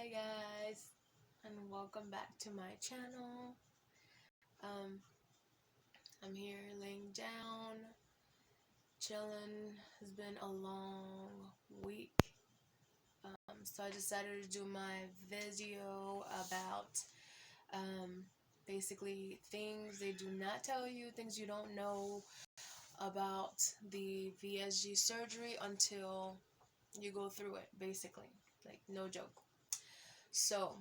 Hi guys, and welcome back to my channel. Um, I'm here laying down, chilling. It's been a long week. So I decided to do my video about basically things they do not tell you, things you don't know about the VSG surgery until you go through it, basically. Like, no joke. So,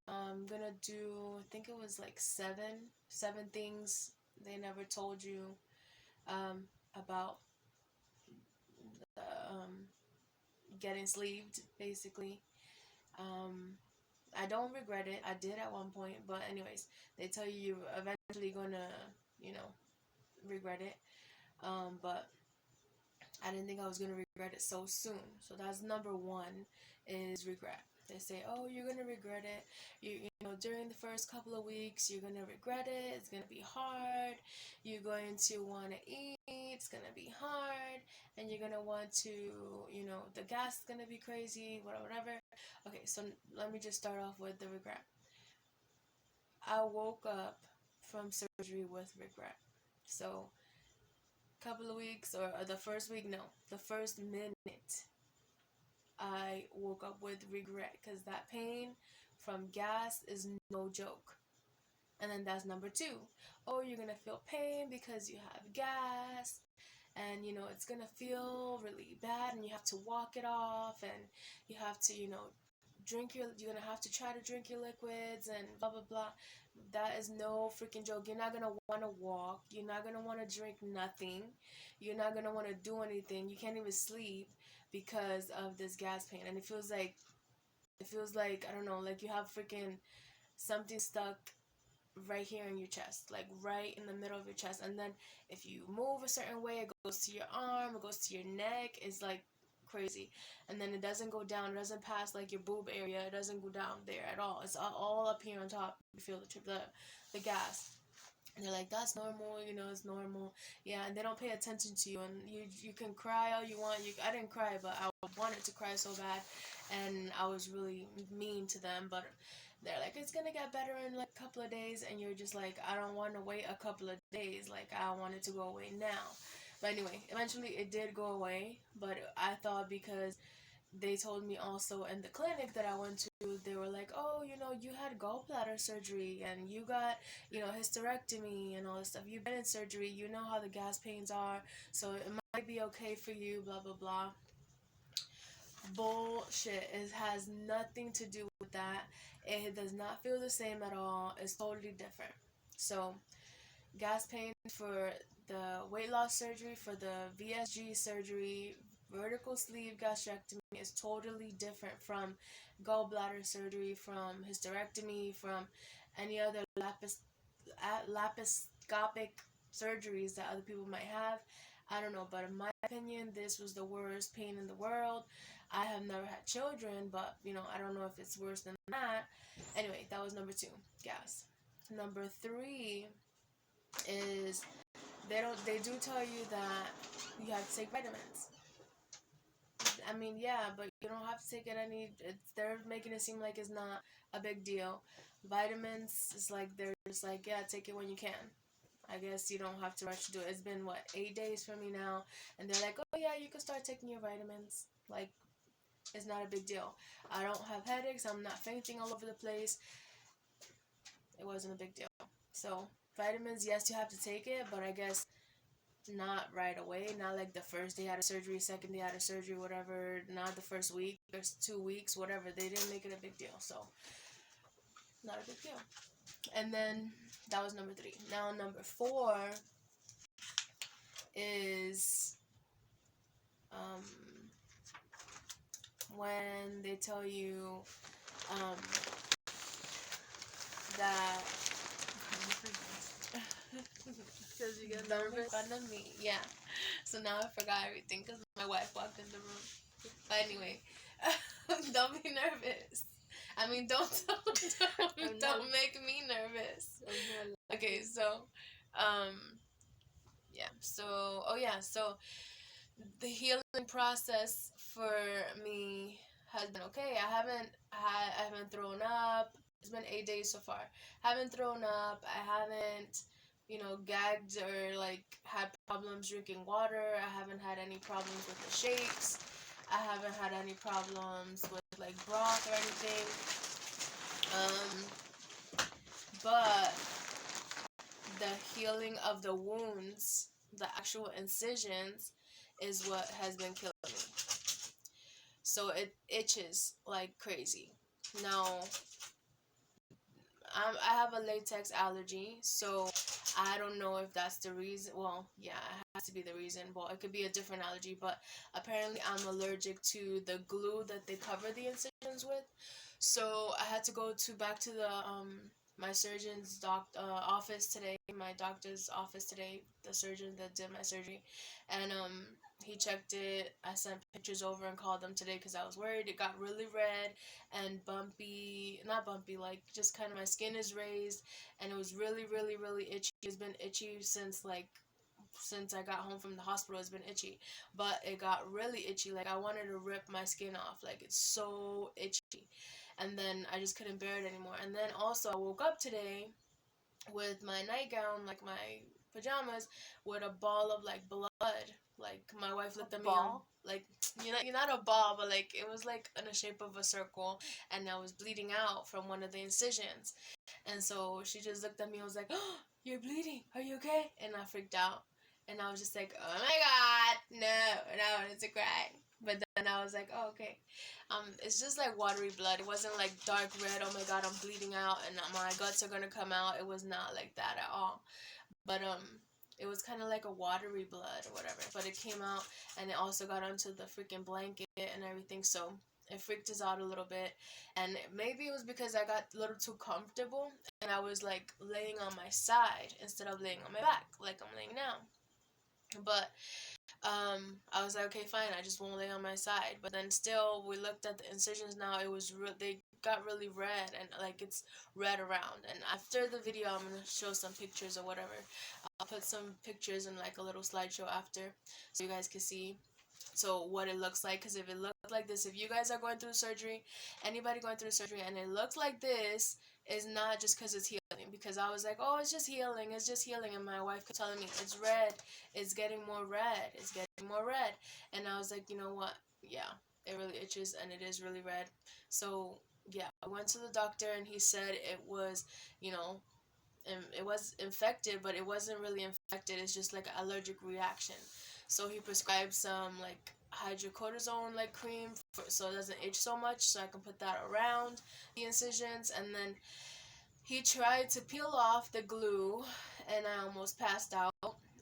I'm gonna do, I think it was like seven things they never told you about the, getting sleeved, basically. Um, I don't regret it. I did at one point, but anyways, they tell you you're eventually gonna, you know, regret it. But I didn't think I was gonna regret it so soon. So that's number one, is regret. They say, oh, you're gonna regret it. You know, during the first couple of weeks, you're gonna regret it. It's gonna be hard. You're going to want to eat. It's gonna be hard, and you're gonna want to, the gas is gonna be crazy, whatever. Okay, so let me just start off with the regret. I woke up from surgery with regret. So couple of weeks, or the first week, no, the first minute, I woke up with regret because that pain from gas is no joke. And then that's number two. Oh, you're gonna feel pain because you have gas, and it's gonna feel really bad, and you have to walk it off, and you have to you're gonna have to try to drink your liquids and blah blah blah. That is no freaking joke. You're not gonna want to walk. You're not gonna want to drink nothing. You're not gonna want to do anything. You can't even sleep because of this gas pain. And it feels like, I don't know, like you have freaking something stuck right here in your chest, like right in the middle of your chest. And then if you move a certain way, it goes to your arm, it goes to your neck. It's like crazy. And then it doesn't go down, it doesn't pass like your boob area, it doesn't go down there at all. It's all up here on top. You feel the gas. And they're like, that's normal, it's normal. Yeah, and they don't pay attention to you, and you can cry all you want. I didn't cry, but I wanted to cry so bad, and I was really mean to them. But they're like, it's gonna get better in like a couple of days, and you're just like, I don't want to wait a couple of days. Like, I want it to go away now. But anyway, eventually it did go away. But I thought, because they told me also in the clinic that I went to, they were like, oh, you had gallbladder surgery, and you got, hysterectomy and all this stuff. You've been in surgery, you know how the gas pains are, so it might be okay for you, blah, blah, blah. Bullshit. It has nothing to do with that. It does not feel the same at all. It's totally different. So, gas pain for the weight loss surgery, for the VSG surgery, vertical sleeve gastrectomy, is totally different from gallbladder surgery, from hysterectomy, from any other laparoscopic surgeries that other people might have. I don't know, but in my opinion, this was the worst pain in the world. I have never had children, but I don't know if it's worse than that. Anyway, that was number two, gas. Number three is they do tell you that you have to take vitamins. I mean, yeah, but you don't have to take they're making it seem like it's not a big deal. Vitamins, it's like they're just like, yeah, take it when you can. I guess you don't have to rush to do it. It's been, what, 8 days for me now, and they're like, oh yeah, you can start taking your vitamins. Like, it's not a big deal. I don't have headaches, I'm not fainting all over the place. It wasn't a big deal. So, vitamins, yes, you have to take it, but I guess not right away. Not like the first day out of surgery, second day out of surgery, whatever. Not the first week, there's 2 weeks, whatever. They didn't make it a big deal, so not a big deal. And then that was number three. Now number four is when they tell you that because you get nervous. In front of me, yeah. So now I forgot everything because my wife walked in the room. But anyway, don't be nervous. I mean, don't make me nervous. Okay, so, yeah. So the healing process for me has been okay. I haven't thrown up. It's been 8 days so far. Haven't thrown up. I haven't, gagged or like had problems drinking water. I haven't had any problems with the shakes. I haven't had any problems with like broth or anything. But the healing of the wounds, the actual incisions, is what has been killing me. So it itches like crazy. Now, I have a latex allergy, so I don't know if that's the reason. Well, yeah, it has to be the reason. Well, it could be a different allergy, but apparently I'm allergic to the glue that they cover the incisions with. So I had to go back to the my surgeon's office today, my doctor's office today, the surgeon that did my surgery, and he checked it. I sent pictures over and called them today because I was worried. It got really red and bumpy, not bumpy, like just kind of my skin is raised, and it was really, really, really itchy. It's been itchy since I got home from the hospital. It's been itchy, but it got really itchy. Like I wanted to rip my skin off. Like it's so itchy, and then I just couldn't bear it anymore. And then also I woke up today with my nightgown, like my pajamas, with a ball of like blood. Like my wife looked at me, like you're not a ball, but like it was like in the shape of a circle, and I was bleeding out from one of the incisions. And so she just looked at me and was like, "Oh, you're bleeding. Are you okay?" And I freaked out, and I was just like, "Oh my god, no!" And I wanted to cry. But then I was like, "Oh, okay." It's just like watery blood. It wasn't like dark red. Oh my god, I'm bleeding out and my guts are gonna come out. It was not like that at all. But it was kind of like a watery blood or whatever. But it came out, and it also got onto the freaking blanket and everything. So it freaked us out a little bit. And maybe it was because I got a little too comfortable, and I was like laying on my side instead of laying on my back like I'm laying now. But I was like, okay, fine, I just won't lay on my side. But then still, we looked at the incisions now. It was they got really red, and like it's red around. And after the video, I'm gonna show some pictures or whatever. I'll put some pictures in like a little slideshow after, so you guys can see. So what it looks like, because if it looked like this, if you guys are going through surgery, anybody going through surgery, and it looks like this, is not just because it's healing. Because I was like, oh, it's just healing, and my wife kept telling me it's red, it's getting more red, it's getting more red, and I was like, you know what? Yeah, it really itches, and it is really red. So yeah, I went to the doctor, and he said it was, you know, it was infected, but it wasn't really infected. It's just like an allergic reaction. So he prescribed some like hydrocortisone like cream so it doesn't itch so much, so I can put that around the incisions. And then he tried to peel off the glue, and I almost passed out.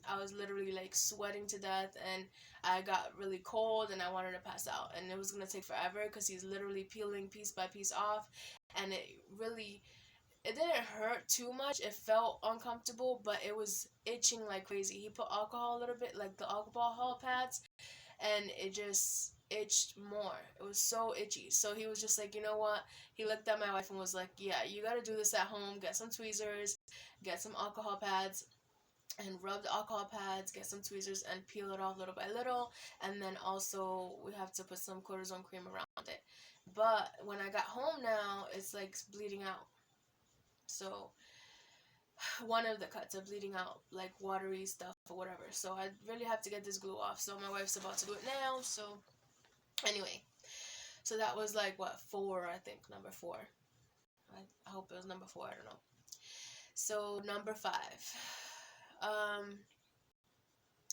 I was literally like sweating to death, and I got really cold, and I wanted to pass out, and it was gonna take forever because he's literally peeling piece by piece off, and it didn't hurt too much. It felt uncomfortable, but it was itching like crazy. He put alcohol a little bit, like the alcohol pads, and it just itched more. It was so itchy. So he was just like, you know what? He looked at my wife and was like, yeah, you gotta do this at home. Get some tweezers, get some alcohol pads, and rub the alcohol pads, get some tweezers, and peel it off little by little. And then also we have to put some cortisone cream around it. But when I got home now, it's like bleeding out. So one of the cuts are bleeding out, like watery stuff or whatever. So I really have to get this glue off. So my wife's about to do it now. So anyway, so that was like what, 4, I think, number 4. I hope it was number 4. I don't know. So number 5. Um,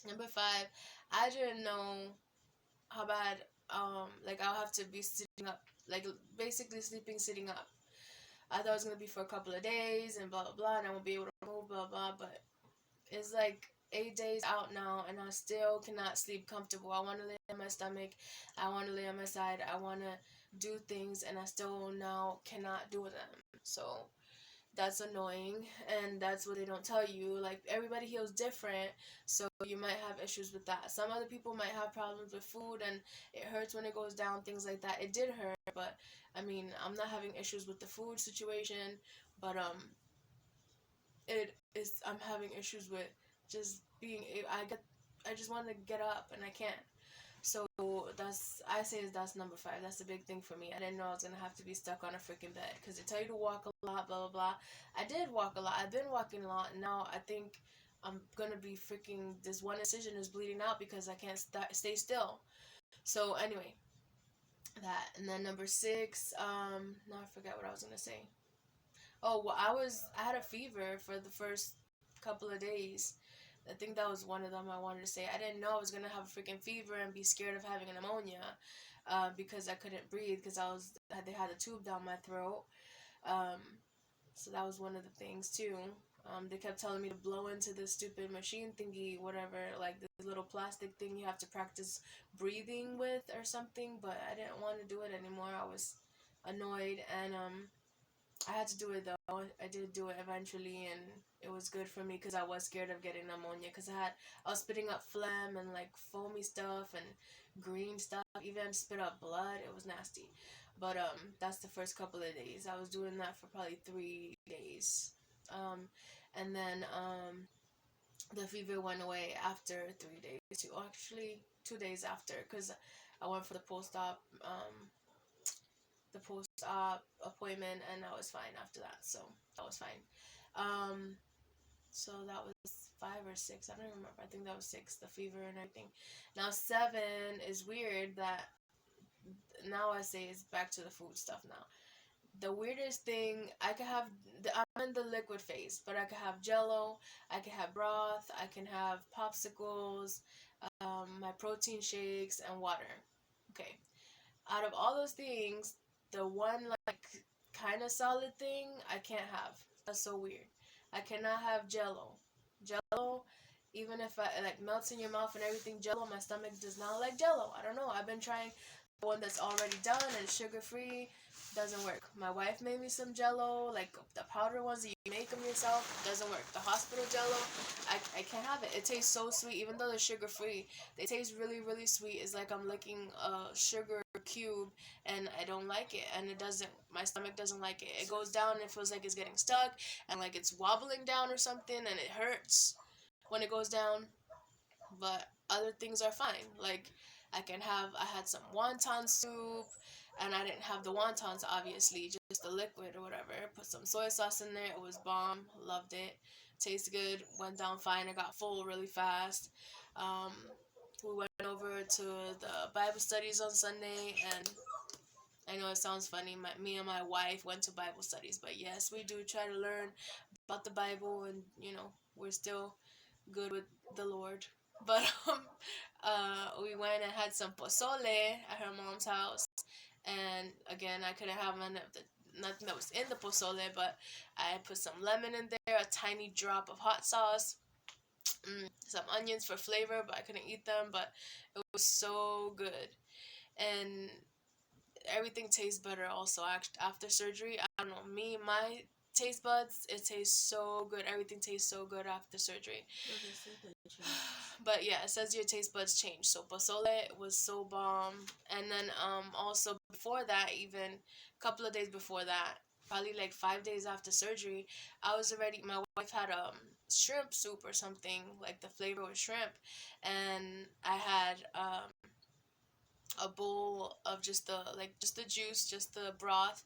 number 5. I didn't know how bad. Like I'll have to be sitting up, like basically sleeping sitting up. I thought it was gonna be for a couple of days and blah blah blah, and I won't be able to move, blah blah. But it's like 8 days out now, and I still cannot sleep comfortable. I want to lay on my stomach, I want to lay on my side, I want to do things, and I still now cannot do them. So that's annoying, and that's what they don't tell you. Like everybody heals different, so you might have issues with that. Some other people might have problems with food, and it hurts when it goes down, things like that. It did hurt, but I mean, I'm not having issues with the food situation, but I'm having issues with just being. I just want to get up, and I can't. So that's number 5. That's a big thing for me. I didn't know I was gonna have to be stuck on a freaking bed because they tell you to walk a lot, blah blah blah. I did walk a lot. I've been walking a lot. And now I think I'm gonna be freaking. This one incision is bleeding out because I can't stay still. So anyway, that. And then number 6. Now I forgot what I was gonna say. Oh well, I had a fever for the first couple of days. I think that was one of them I wanted to say. I didn't know I was gonna have a freaking fever and be scared of having a pneumonia, because I couldn't breathe because they had a tube down my throat. Um, so that was one of the things too. They kept telling me to blow into this stupid machine thingy, whatever, like the little plastic thing you have to practice breathing with or something. But I didn't want to do it anymore. I was annoyed, and I had to do it though. I did do it eventually, and it was good for me because I was scared of getting pneumonia because I was spitting up phlegm and like foamy stuff and green stuff. Even spit up blood. It was nasty. But that's the first couple of days. I was doing that for probably 3 days. And then the fever went away after 3 days too. Actually, 2 days after, because I went for the post-op appointment, and I was fine after that. So that was fine. Um, so that was 5 or 6. I don't even remember. I think that was 6. The fever and everything. Now 7 is weird. That now I say it's back to the food stuff now. The weirdest thing I could have. I'm in the liquid phase, but I could have Jello. I could have broth. I can have popsicles, my protein shakes, and water. Okay, out of all those things, the one like kind of solid thing I can't have. That's so weird. I cannot have Jello. Jello, even if I like melts in your mouth and everything, Jello, my stomach does not like Jello. I don't know. I've been trying the one that's already done and sugar free. Doesn't work. My wife made me some Jello, like the powder ones that you make them yourself. Doesn't work. The hospital Jello, I can't have it. It tastes so sweet, even though they're sugar free. They taste really really sweet. It's like I'm licking a sugar cube, and I don't like it. And it doesn't. My stomach doesn't like it. It goes down and it feels like it's getting stuck, and like it's wobbling down or something, and it hurts when it goes down. But other things are fine. Like I had some wonton soup, and I didn't have the wontons obviously, just the liquid or whatever. Put some soy sauce in there. It was bomb. Loved it. Tastes good. Went down fine. I got full really fast. Um, we went over to the Bible studies on Sunday, and I know it sounds funny. Me and my wife went to Bible studies, but yes, we do try to learn about the Bible, and we're still good with the Lord. But we went and had some pozole at her mom's house, and again, I couldn't have nothing that was in the pozole, but I put some lemon in there, a tiny drop of hot sauce, some onions for flavor, but I couldn't eat them. But it was so good, and everything tastes better also after surgery. I don't know, my taste buds, it tastes so good. Everything tastes so good after surgery. But yeah, it says your taste buds change. So pozole was so bomb. And then also before that, even a couple of days before that, probably like 5 days after surgery, my wife had shrimp soup or something, like the flavor was shrimp, and I had a bowl of just the juice, just the broth,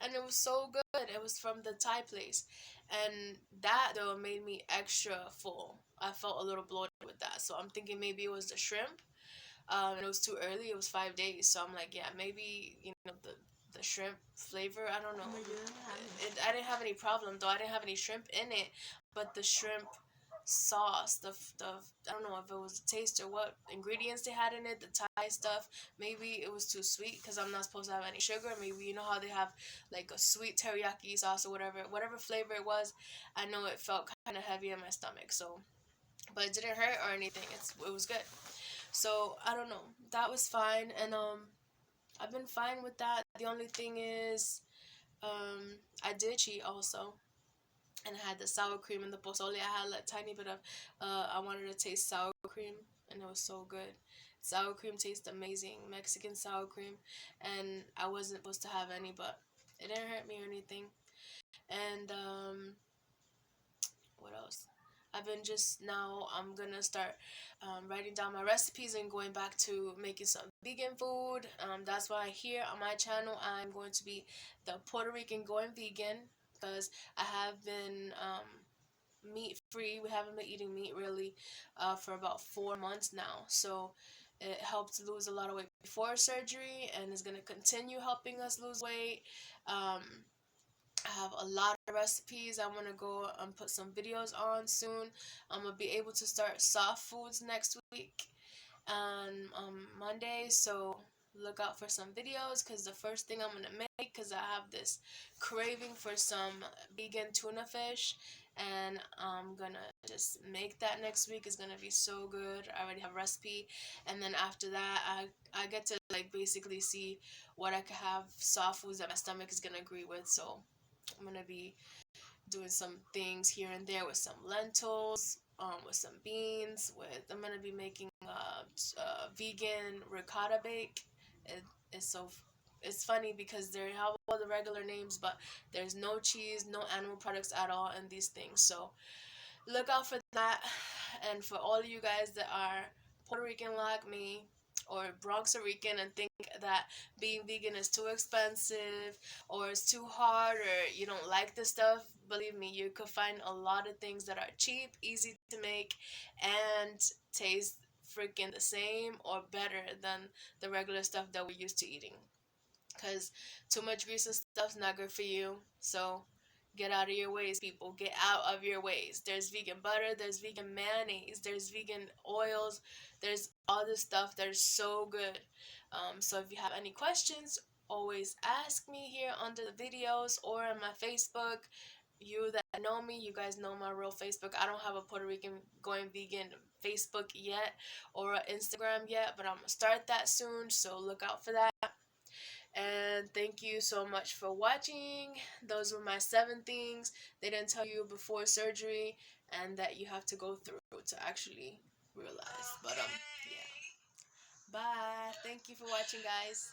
and it was so good. It was from the Thai place, and that though made me extra full. I felt a little bloated with that, so I'm thinking maybe it was the shrimp. And it was too early. It was 5 days, so I'm like, yeah, maybe the shrimp flavor. I don't know. I didn't have any problem though. I didn't have any shrimp in it, but the shrimp sauce, the I don't know if it was the taste or what ingredients they had in it, the Thai stuff. Maybe it was too sweet because I'm not supposed to have any sugar. Maybe you know how they have like a sweet teriyaki sauce or whatever flavor it was. I know it felt kind of heavy in my stomach. So, but it didn't hurt or anything. It was good. So I don't know. That was fine, and I've been fine with that. The only thing is, I did cheat also, and I had the sour cream and the pozole. I had a tiny bit of, I wanted to taste sour cream, and it was so good. Sour cream tastes amazing, Mexican sour cream, and I wasn't supposed to have any, but it didn't hurt me or anything. And what else? I've been just now, I'm gonna start writing down my recipes and going back to making some vegan food. That's why here on my channel I'm going to be the Puerto Rican going vegan, because I have been meat free. We haven't been eating meat really for about 4 months now. So it helped lose a lot of weight before surgery and is going to continue helping us lose weight. Um, I have a lot of recipes I want to go and put some videos on soon. I'm going to be able to start soft foods next week on Monday. So look out for some videos, because the first thing I'm gonna make, because I have this craving for some vegan tuna fish, and I'm gonna just make that next week. It's gonna be so good. I already have a recipe, and then after that I get to like basically see what I could have soft foods that my stomach is gonna agree with. So I'm gonna be doing some things here and there with some lentils, with some beans. I'm gonna be making vegan ricotta bake. It, it's so it's funny because they have all the regular names, but there's no cheese, no animal products at all in these things. So look out for that. And for all of you guys that are Puerto Rican like me, or Bronx Rican, and think that being vegan is too expensive or it's too hard, or you don't like the stuff, believe me, you could find a lot of things that are cheap, easy to make, and taste freaking the same or better than the regular stuff that we're used to eating. Because too much grease and stuff's not good for you. So get out of your ways, people. Get out of your ways. There's vegan butter, there's vegan mayonnaise, there's vegan oils, there's all this stuff that is so good. So if you have any questions, always ask me here under the videos or on my Facebook. You that know me, you guys know my real Facebook. I don't have a Puerto Rican going vegan Facebook yet or a Instagram yet, but I'm gonna start that soon, so look out for that. And thank you so much for watching. Those were my 7 things they didn't tell you before surgery and that you have to go through to actually realize. But yeah. Bye. Thank you for watching, guys.